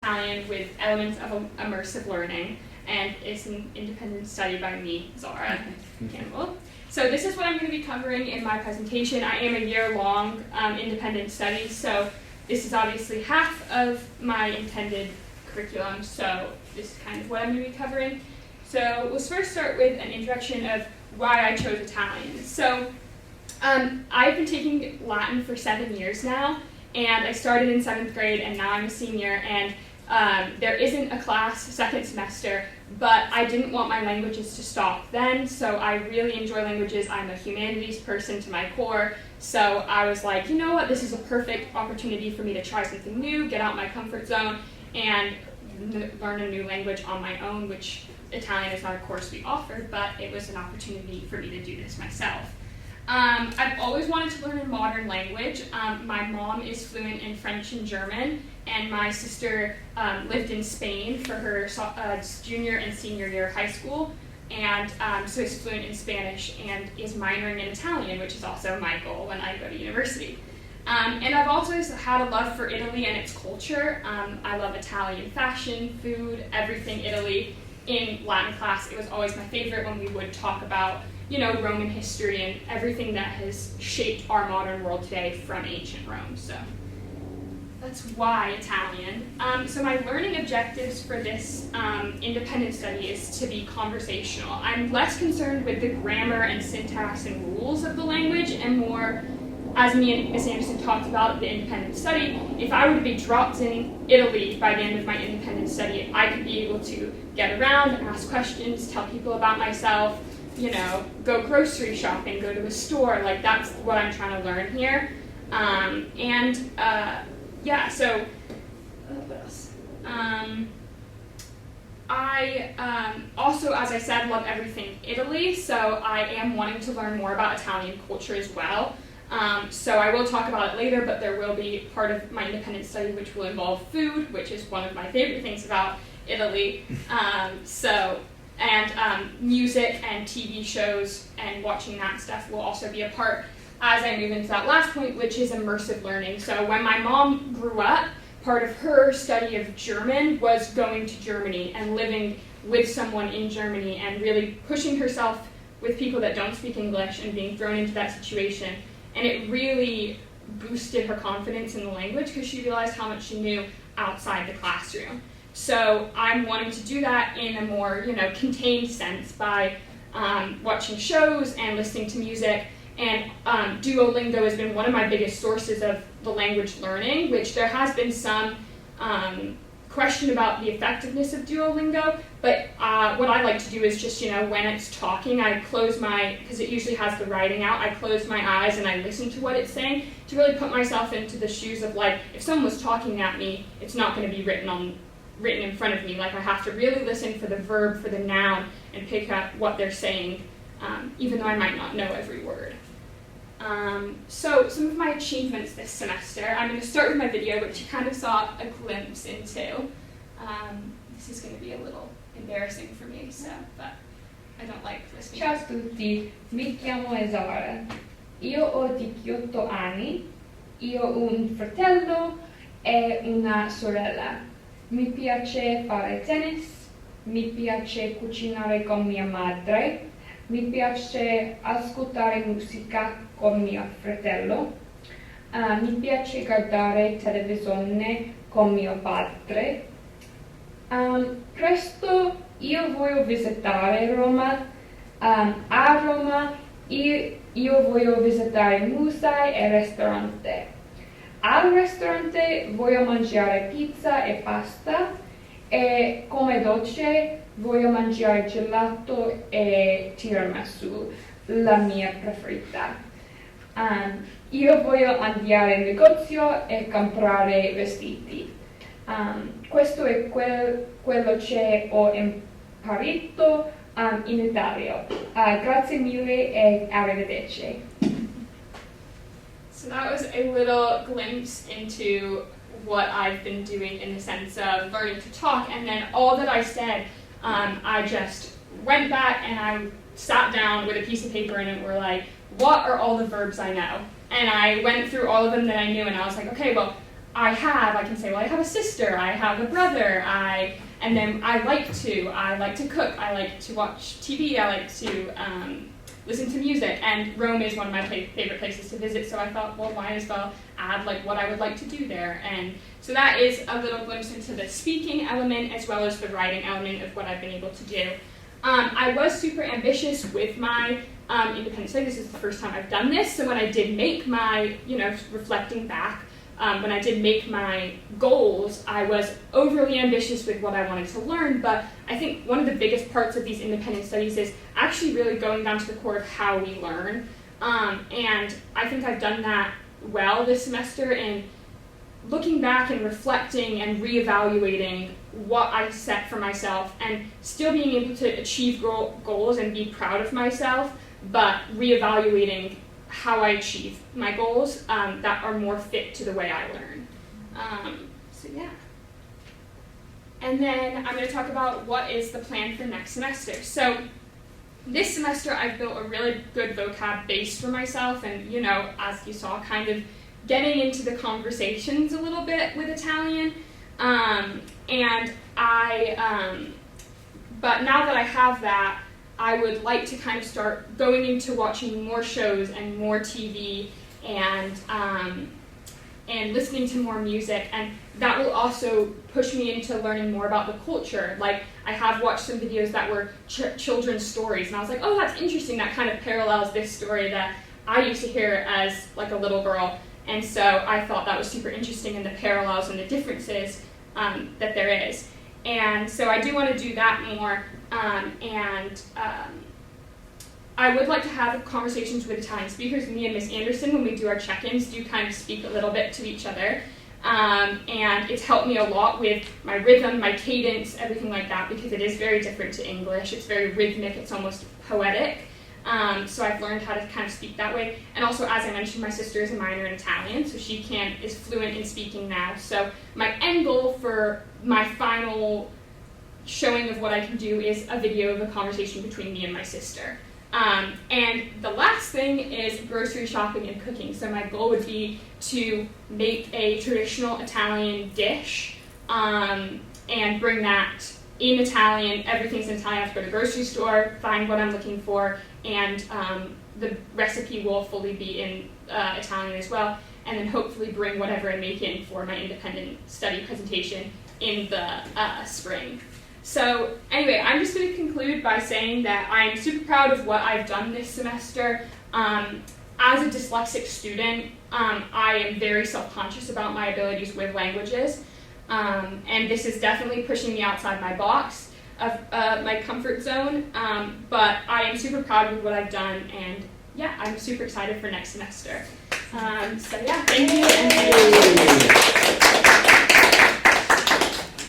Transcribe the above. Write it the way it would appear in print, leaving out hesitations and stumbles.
Italian with elements of immersive learning, and it's an independent study by me, Zara Campbell. So this is what I'm going to be covering in my presentation. I am a year-long independent study, so this is obviously half of my intended curriculum, so this is kind of what I'm going to be covering. So let's first start with an introduction of why I chose Italian. So I've been taking Latin for 7 years now, and I started in 7th grade, and now I'm a senior, and there isn't a class second semester, but I didn't want my languages to stop then, so I really enjoy languages. I'm a humanities person to my core, so I was like, you know what, this is a perfect opportunity for me to try something new, get out my comfort zone, and learn a new language on my own, which Italian is not a course we offered, but it was an opportunity for me to do this myself. I've always wanted to learn a modern language. My mom is fluent in French and German, and my sister lived in Spain for her junior and senior year of high school, and so is fluent in Spanish and is minoring in Italian, which is also my goal when I go to university. And I've also had a love for Italy and its culture. I love Italian fashion, food, everything Italy. In Latin class, it was always my favorite when we would talk about, you know, Roman history and everything that has shaped our modern world today from ancient Rome. So that's why Italian. So my learning objectives for this independent study is to be conversational. I'm less concerned with the grammar and syntax and rules of the language, and more, as me and Ms. Anderson talked about the independent study, if I were to be dropped in Italy by the end of my independent study, I could be able to get around, ask questions, tell people about myself, you know, go grocery shopping, go to a store. Like, that's what I'm trying to learn here. Yeah, so what else? I also, as I said, love everything Italy, so I am wanting to learn more about Italian culture as well. So I will talk about it later, but there will be part of my independent study which will involve food, which is one of my favorite things about Italy. Music and TV shows and watching that stuff will also be a part as I move into that last point, which is immersive learning. So when my mom grew up, part of her study of German was going to Germany and living with someone in Germany and really pushing herself with people that don't speak English and being thrown into that situation. And it really boosted her confidence in the language because she realized how much she knew outside the classroom. So I'm wanting to do that in a more, you know, contained sense by watching shows and listening to music. And Duolingo has been one of my biggest sources of the language learning, which there has been some question about the effectiveness of Duolingo, but what I like to do is just, you know, when it's talking, I close because it usually has the writing out, I close my eyes and I listen to what it's saying to really put myself into the shoes of, like, if someone was talking at me, it's not going to be written in front of me. Like, I have to really listen for the verb, for the noun, and pick up what they're saying, even though I might not know every word. So some of my achievements this semester, I'm going to start with my video, which you kind of saw a glimpse into. This is going to be a little embarrassing for me, but I don't like listening. Ciao a tutti, mi chiamo Zara. Io ho 18 anni, io ho un fratello e una sorella. Mi piace fare tennis, mi piace cucinare con mia madre, mi piace ascoltare musica con mio fratello, mi piace guardare televisione con mio padre. Presto io voglio visitare Roma. A Roma io voglio visitare musei e ristoranti. Al ristorante voglio mangiare pizza e pasta, e come dolce voglio mangiare gelato e tiramisù, la mia preferita. Io voglio andare in negozio e comprare vestiti. Questo è quello che ho imparato in Italia. Grazie mille e arrivederci. So that was a little glimpse into what I've been doing in the sense of learning to talk, and then all that I said, I just went back and I sat down with a piece of paper and it were like, what are all the verbs I know? And I went through all of them that I knew, and I was like, okay, well, I can say, well, I have a sister, I have a brother, and then I like to cook, I like to watch TV, I like to listen to music, and Rome is one of my favorite places to visit, so I thought, well, might as well add like what I would like to do there. And so that is a little glimpse into the speaking element as well as the writing element of what I've been able to do. I was super ambitious with my independent study. This is the first time I've done this, so when I did make my, reflecting back, when I did make my goals, I was overly ambitious with what I wanted to learn, but I think one of the biggest parts of these independent studies is actually really going down to the core of how we learn. And I think I've done that well this semester in looking back and reflecting and reevaluating what I set for myself and still being able to achieve goals and be proud of myself, but reevaluating how I achieve my goals that are more fit to the way I learn. So yeah. And then I'm going to talk about what is the plan for next semester. So this semester I've built a really good vocab base for myself and, as you saw, kind of getting into the conversations a little bit with Italian. But now that I have that, I would like to kind of start going into watching more shows and more TV and listening to more music, and that will also push me into learning more about the culture. Like, I have watched some videos that were children's stories, and I was like, oh, that's interesting, that kind of parallels this story that I used to hear as like a little girl, and so I thought that was super interesting in the parallels and the differences that there is. And so I do want to do that more, I would like to have conversations with Italian speakers. Me and Miss Anderson, when we do our check-ins, do kind of speak a little bit to each other. And it's helped me a lot with my rhythm, my cadence, everything like that, because it is very different to English. It's very rhythmic, it's almost poetic. So I've learned how to kind of speak that way. And also, as I mentioned, my sister is a minor in Italian, so she is fluent in speaking now. So my end goal for my final showing of what I can do is a video of a conversation between me and my sister. And the last thing is grocery shopping and cooking. So my goal would be to make a traditional Italian dish and bring that in Italian. Everything's in Italian. I have to go to the grocery store, find what I'm looking for, and the recipe will fully be in Italian as well, and then hopefully bring whatever I make in for my independent study presentation in the spring. So anyway, I'm just going to conclude by saying that I'm super proud of what I've done this semester. As a dyslexic student, I am very self-conscious about my abilities with languages, and this is definitely pushing me outside my box of my comfort zone, but I am super proud of what I've done, and yeah, I'm super excited for next semester. So yeah, thank you.